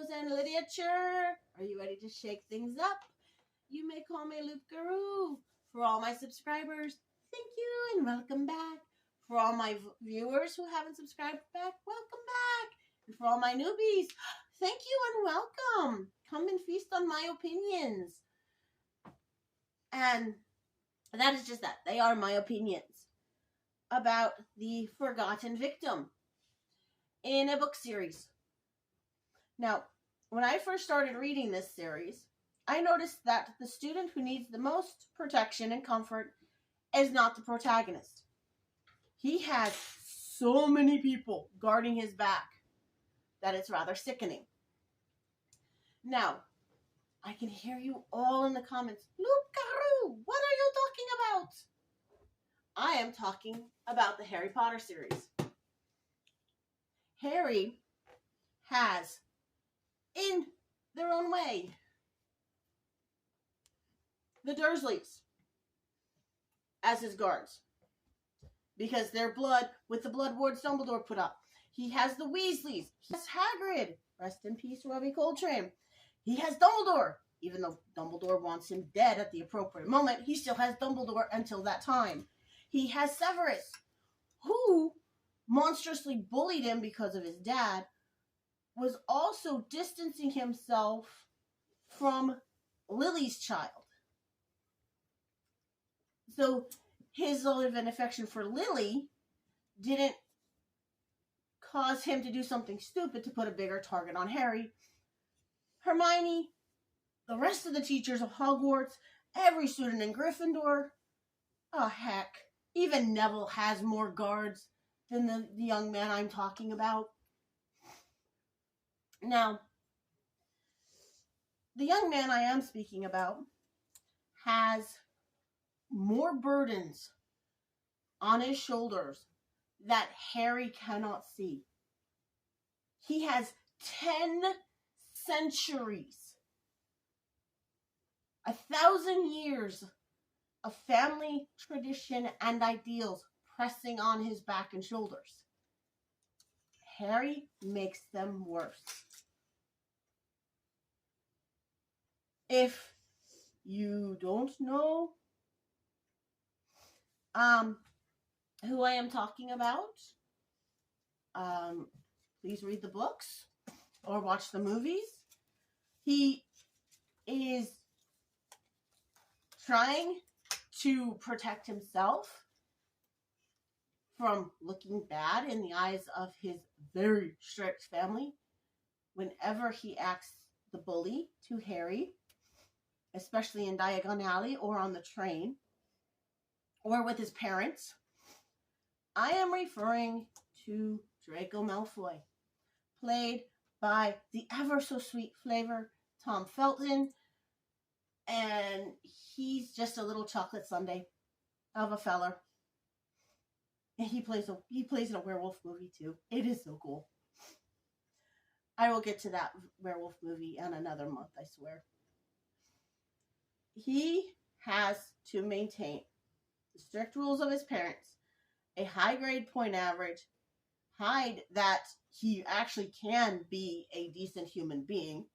heroes and literature. Are you ready to shake things up? You may call me Loop Guru. For all my subscribers, thank you and welcome back. For all my viewers who haven't subscribed back, welcome back. And for all my newbies, thank you and welcome. Come and feast on my opinions. And that is just that. They are my opinions about the Forgotten Victim in a book series. Now, when I first started reading this series, I noticed that the student who needs the most protection and comfort is not the protagonist. He has so many people guarding his back that it's rather sickening. Now, I can hear you all in the comments. Loop Guru, what are you talking about? I am talking about the Harry Potter series. Harry has, in their own way, the Dursleys as his guards, because their blood, with the blood wards Dumbledore put up. He has the Weasleys. He has Hagrid. Rest in peace, Robbie Coltrane. He has Dumbledore. Even though Dumbledore wants him dead at the appropriate moment, he still has Dumbledore until that time. He has Severus, who monstrously bullied him because of his dad, was also distancing himself from Lily's child. So his love and affection for Lily didn't cause him to do something stupid to put a bigger target on Harry. Hermione, the rest of the teachers of Hogwarts, every student in Gryffindor, oh heck, even Neville has more guards than the young man I'm talking about. Now, the young man I am speaking about has more burdens on his shoulders that Harry cannot see. He has 10 centuries, 1,000 years of family tradition and ideals pressing on his back and shoulders. Harry makes them worse. If you don't know who I am talking about, please read the books or watch the movies. He is trying to protect himself from looking bad in the eyes of his very strict family whenever he acts the bully to Harry, especially in Diagon Alley or on the train or with his parents. I am referring to Draco Malfoy, played by the ever so sweet flavor Tom Felton, and he's just a little chocolate sundae of a feller. And he plays in a werewolf movie too. It is so cool. I will get to that werewolf movie in another month, I swear. He has to maintain the strict rules of his parents, a high grade point average, hide that he actually can be a decent human being,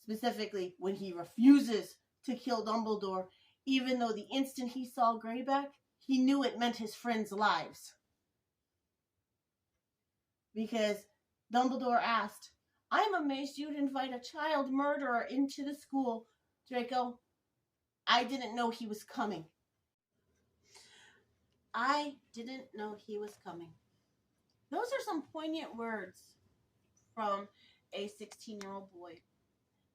specifically when he refuses to kill Dumbledore, even though the instant he saw Greyback, he knew it meant his friends' lives. Because Dumbledore asked, "I'm amazed you'd invite a child murderer into the school, Draco. I didn't know he was coming." I didn't know he was coming. Those are some poignant words from a 16-year-old boy.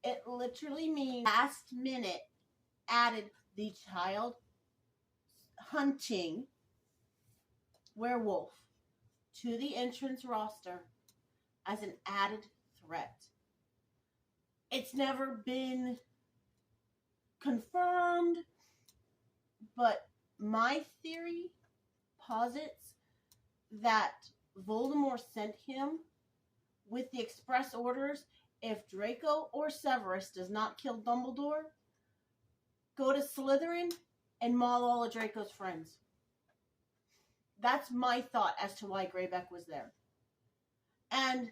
It literally means last minute added the child hunting werewolf to the entrance roster as an added threat. It's never been confirmed, but my theory posits that Voldemort sent him with the express orders: if Draco or Severus does not kill Dumbledore, go to Slytherin and maul all of Draco's friends. That's my thought as to why Greyback was there. And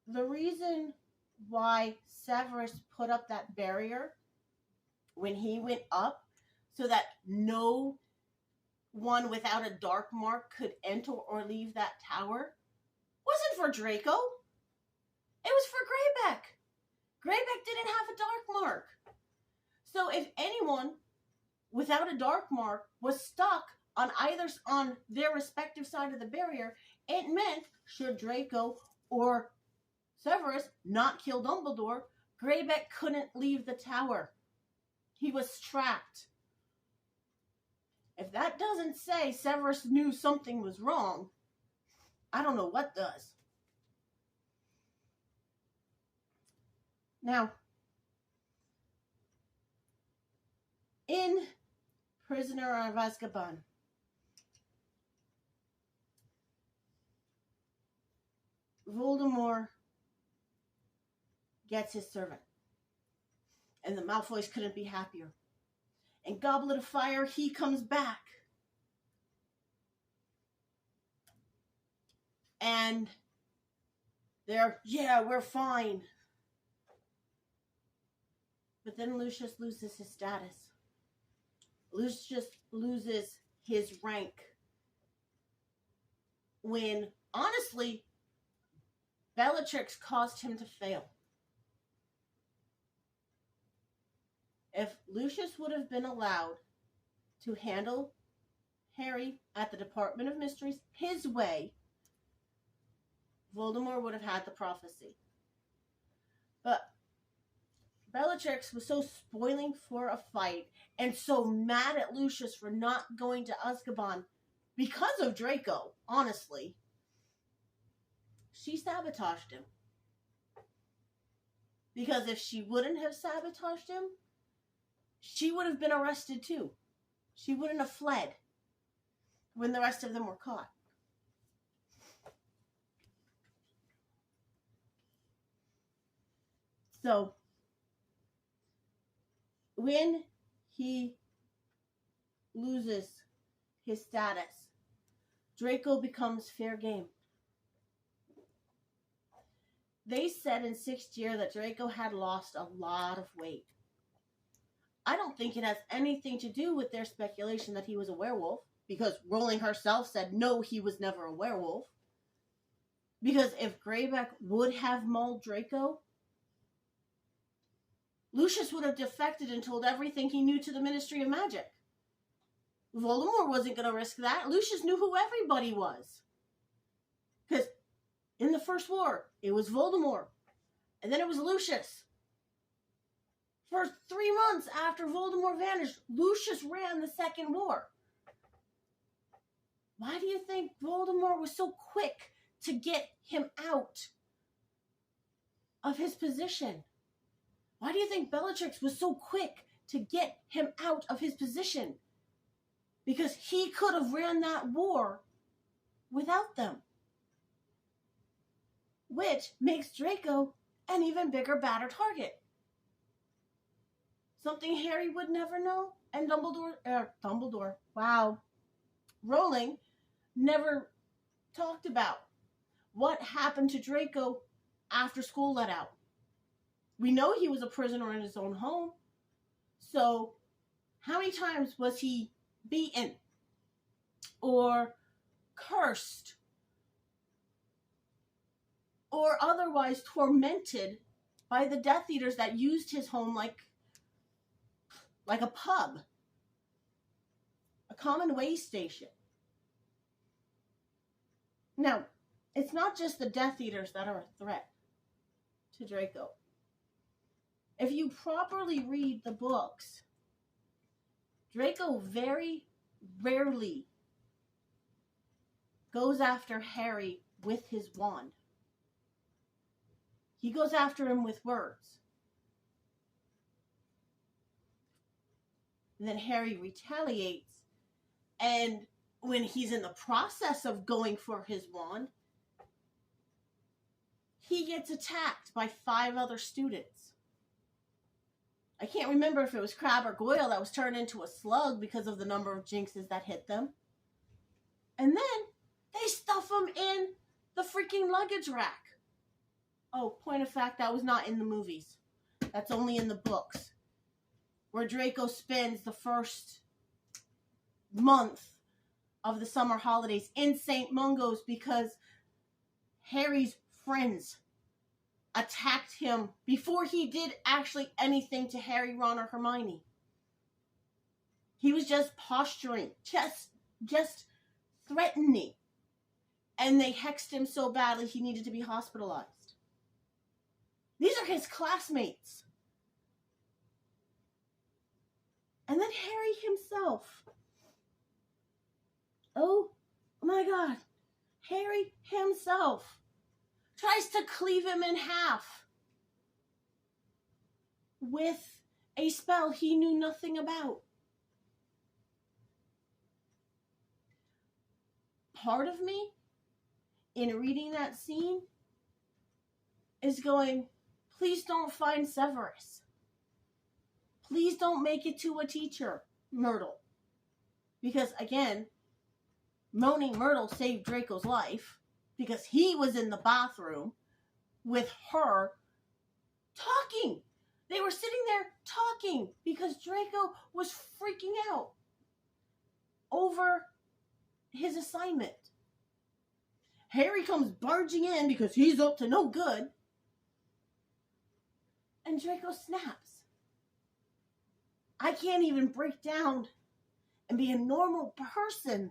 the reason why Severus put up that barrier when he went up so that no one without a dark mark could enter or leave that tower wasn't for Draco. It was for Greyback. Greyback didn't have a dark mark. So if anyone without a dark mark was stuck on their respective side of the barrier, it meant should Draco or Severus not kill Dumbledore, Greyback couldn't leave the tower. He was trapped. If that doesn't say Severus knew something was wrong, I don't know what does. Now, in Prisoner of Azkaban, Voldemort gets his servant. And the Malfoys couldn't be happier. And Goblet of Fire, he comes back. And they're, yeah, we're fine. But then Lucius loses his status. Lucius loses his rank. When, honestly, Bellatrix caused him to fail. If Lucius would have been allowed to handle Harry at the Department of Mysteries his way, Voldemort would have had the prophecy. But Bellatrix was so spoiling for a fight and so mad at Lucius for not going to Azkaban because of Draco, honestly. She sabotaged him. Because if she wouldn't have sabotaged him, she would have been arrested too. She wouldn't have fled when the rest of them were caught. So, when he loses his status, Draco becomes fair game. They said in 6th year that Draco had lost a lot of weight. I don't think it has anything to do with their speculation that he was a werewolf, because Rowling herself said no, he was never a werewolf. Because if Greyback would have mauled Draco, Lucius would have defected and told everything he knew to the Ministry of Magic. Voldemort wasn't going to risk that. Lucius knew who everybody was. Because in the First War, it was Voldemort. And then it was Lucius. For 3 months after Voldemort vanished, Lucius ran the Second War. Why do you think Voldemort was so quick to get him out of his position? Why do you think Bellatrix was so quick to get him out of his position? Because he could have ran that war without them. Which makes Draco an even bigger, badder target. Something Harry would never know, and Dumbledore, wow, Rowling never talked about. What happened to Draco after school let out? We know he was a prisoner in his own home. So, how many times was he beaten or cursed or otherwise tormented by the Death Eaters that used his home like a pub, a common way station? Now, it's not just the Death Eaters that are a threat to Draco. If you properly read the books, Draco very rarely goes after Harry with his wand. He goes after him with words. And then Harry retaliates, and when he's in the process of going for his wand, he gets attacked by 5 other students. I can't remember if it was Crabbe or Goyle that was turned into a slug because of the number of jinxes that hit them. And then they stuff him in the freaking luggage rack. Oh, point of fact, that was not in the movies. That's only in the books, where Draco spends the first month of the summer holidays in St. Mungo's because Harry's friends attacked him before he did actually anything to Harry, Ron, or Hermione. He was just posturing, just threatening. And they hexed him so badly he needed to be hospitalized. These are his classmates. And then Harry himself. Oh my God. Harry himself tries to cleave him in half with a spell he knew nothing about. Part of me, in reading that scene, is going, please don't find Severus. Please don't make it to a teacher, Myrtle. Because, again, Moaning Myrtle saved Draco's life because he was in the bathroom with her talking. They were sitting there talking because Draco was freaking out over his assignment. Harry comes barging in because he's up to no good. And Draco snaps. I can't even break down and be a normal person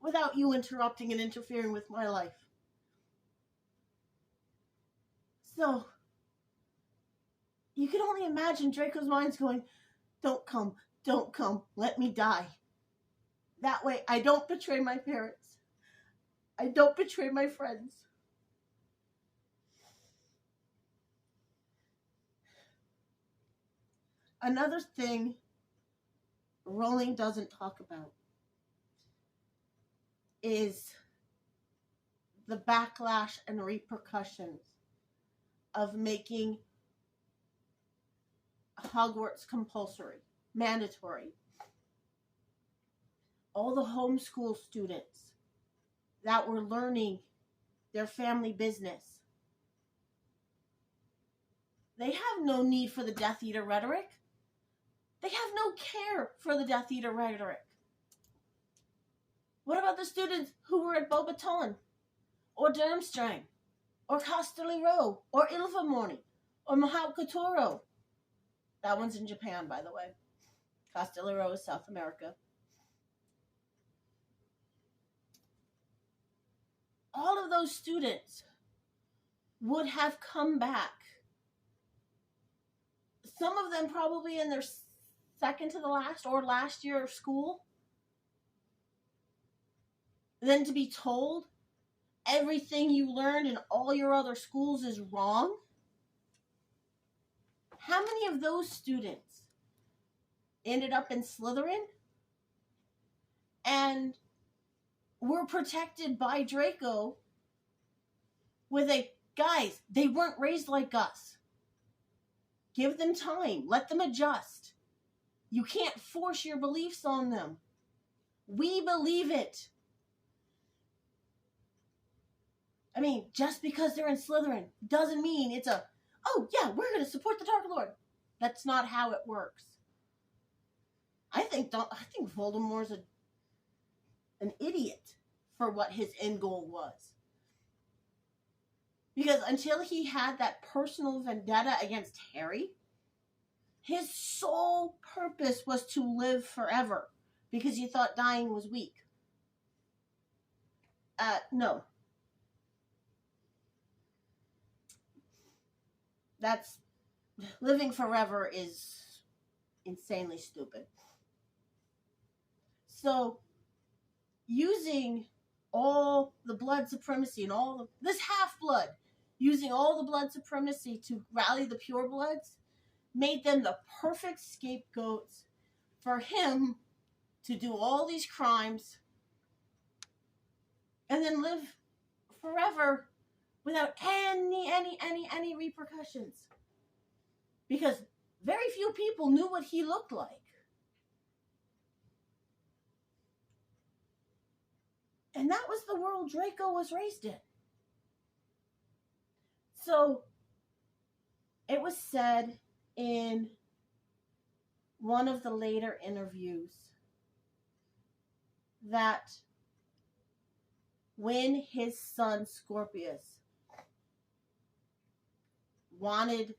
without you interrupting and interfering with my life. So, you can only imagine Draco's mind's going, don't come, let me die. That way, I don't betray my parents. I don't betray my friends. Another thing Rowling doesn't talk about is the backlash and repercussions of making Hogwarts compulsory, mandatory. All the homeschool students that were learning their family business, they have no need for the Death Eater rhetoric. They have no care for the Death Eater rhetoric. What about the students who were at Beauxbaton, or Durmstrang, or Casterly Row, or Ilvermorny, or Mahal Kotoro? That one's in Japan, by the way. Casterly Row is South America. All of those students would have come back. Some of them probably in their second to the last or last year of school. Then to be told everything you learned in all your other schools is wrong. How many of those students ended up in Slytherin and were protected by Draco with a, guys, they weren't raised like us. Give them time. Let them adjust. You can't force your beliefs on them. We believe it. I mean, just because they're in Slytherin doesn't mean it's a, oh yeah, we're going to support the Dark Lord. That's not how it works. I think Voldemort's an idiot for what his end goal was. Because until he had that personal vendetta against Harry, his sole purpose was to live forever because he thought dying was weak. No. That's, living forever is insanely stupid. So, using all the blood supremacy and this half-blood, using all the blood supremacy to rally the purebloods, made them the perfect scapegoats for him to do all these crimes and then live forever without any repercussions. Because very few people knew what he looked like. And that was the world Draco was raised in. So, It was said in one of the later interviews that when his son Scorpius wanted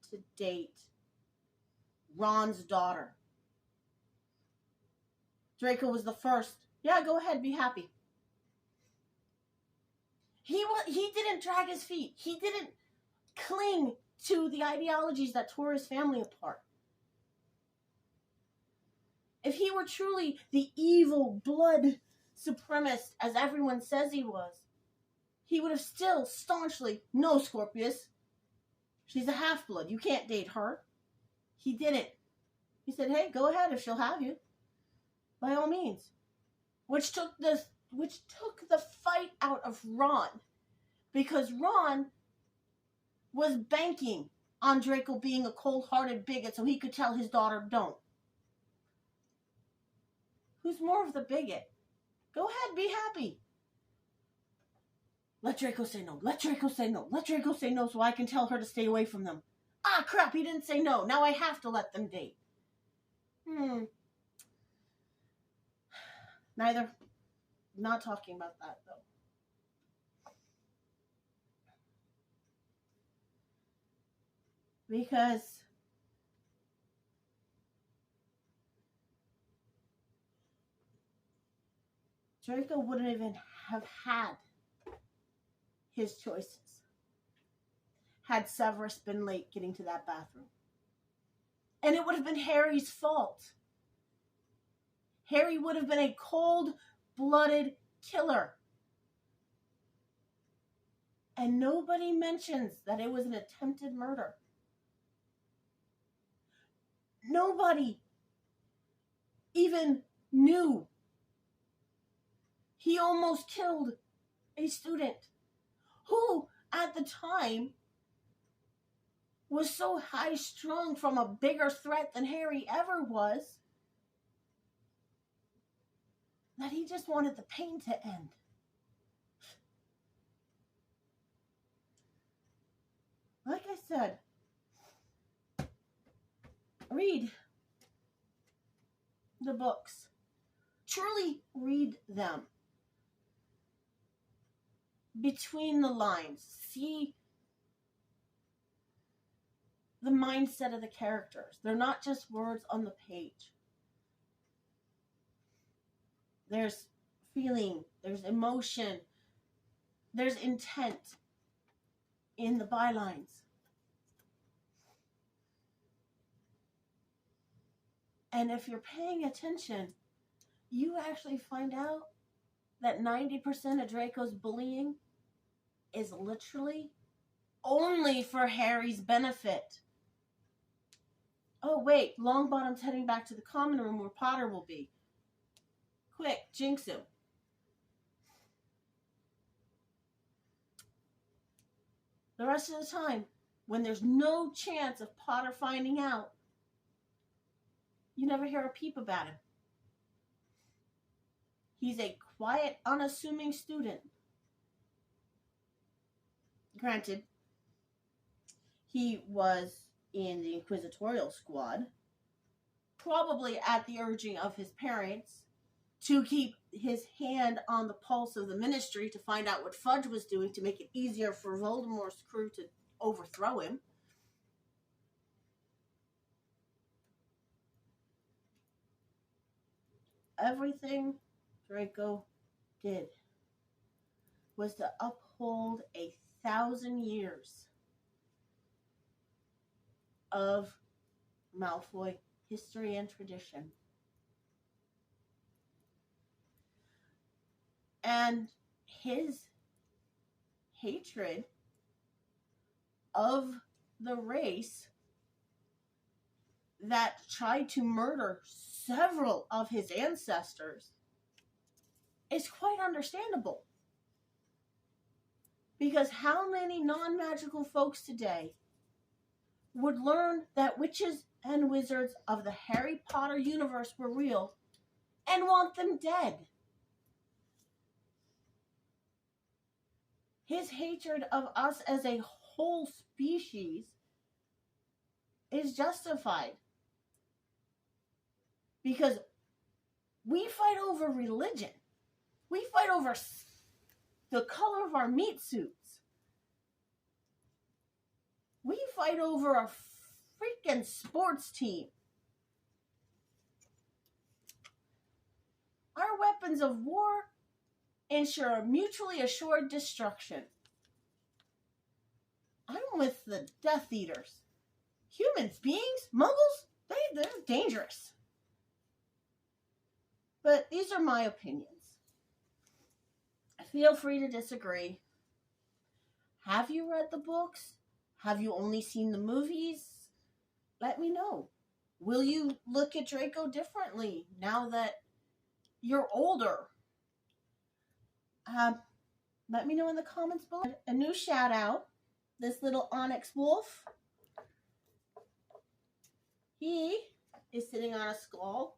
to date Ron's daughter, Draco was the first. Yeah, go ahead, be happy. He didn't drag his feet. He didn't cling to the ideologies that tore his family apart. If he were truly the evil blood supremacist, as everyone says he was, he would have still staunchly, no, Scorpius, she's a half-blood. You can't date her. He didn't. He said, hey, go ahead if she'll have you. By all means. Which took the fight out of Ron. Because Ron was banking on Draco being a cold-hearted bigot so he could tell his daughter, don't. Who's more of the bigot? Go ahead, be happy. Let Draco say no. Let Draco say no. Let Draco say no so I can tell her to stay away from them. Ah, crap, he didn't say no. Now I have to let them date. Neither. Not talking about that, though. Because Draco wouldn't even have had his choices had Severus been late getting to that bathroom. And it would have been Harry's fault. Harry would have been a cold-blooded killer. And nobody mentions that it was an attempted murder. Nobody even knew he almost killed a student who, at the time, was so high-strung from a bigger threat than Harry ever was that he just wanted the pain to end. Like I said, read the books. Truly read them. Between the lines. See the mindset of the characters. They're not just words on the page. There's feeling, there's emotion, there's intent in the bylines. And if you're paying attention, you actually find out that 90% of Draco's bullying is literally only for Harry's benefit. Oh, wait, Longbottom's heading back to the common room where Potter will be. Quick, jinx him. The rest of the time, when there's no chance of Potter finding out, you never hear a peep about him. He's a quiet, unassuming student. Granted, he was in the Inquisitorial Squad, probably at the urging of his parents, to keep his hand on the pulse of the Ministry to find out what Fudge was doing to make it easier for Voldemort's crew to overthrow him. Everything Draco did was to uphold 1,000 years of Malfoy history and tradition. And his hatred of the race that tried to murder several of his ancestors is quite understandable. Because how many non-magical folks today would learn that witches and wizards of the Harry Potter universe were real and want them dead? His hatred of us as a whole species is justified. Because we fight over religion. We fight over the color of our meat suits. We fight over a freaking sports team. Our weapons of war ensure mutually assured destruction. I'm with the Death Eaters. Human beings, Muggles, they're dangerous. But these are my opinions. Feel free to disagree. Have you read the books? Have you only seen the movies? Let me know. Will you look at Draco differently now that you're older? Let me know in the comments below. A new shout out. This little onyx wolf. He is sitting on a skull.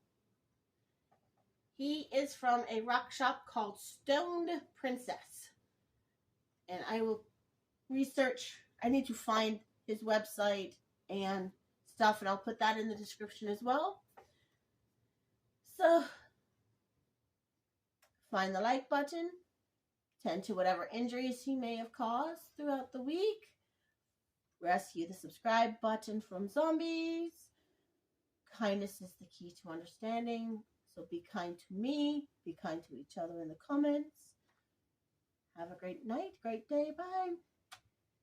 He is from a rock shop called Stoned Princess. And I will research. I need to find his website and stuff, and I'll put that in the description as well. So, find the like button. Tend to whatever injuries he may have caused throughout the week. Rescue the subscribe button from zombies. Kindness is the key to understanding. So be kind to me. Be kind to each other in the comments. Have a great night, great day. Bye.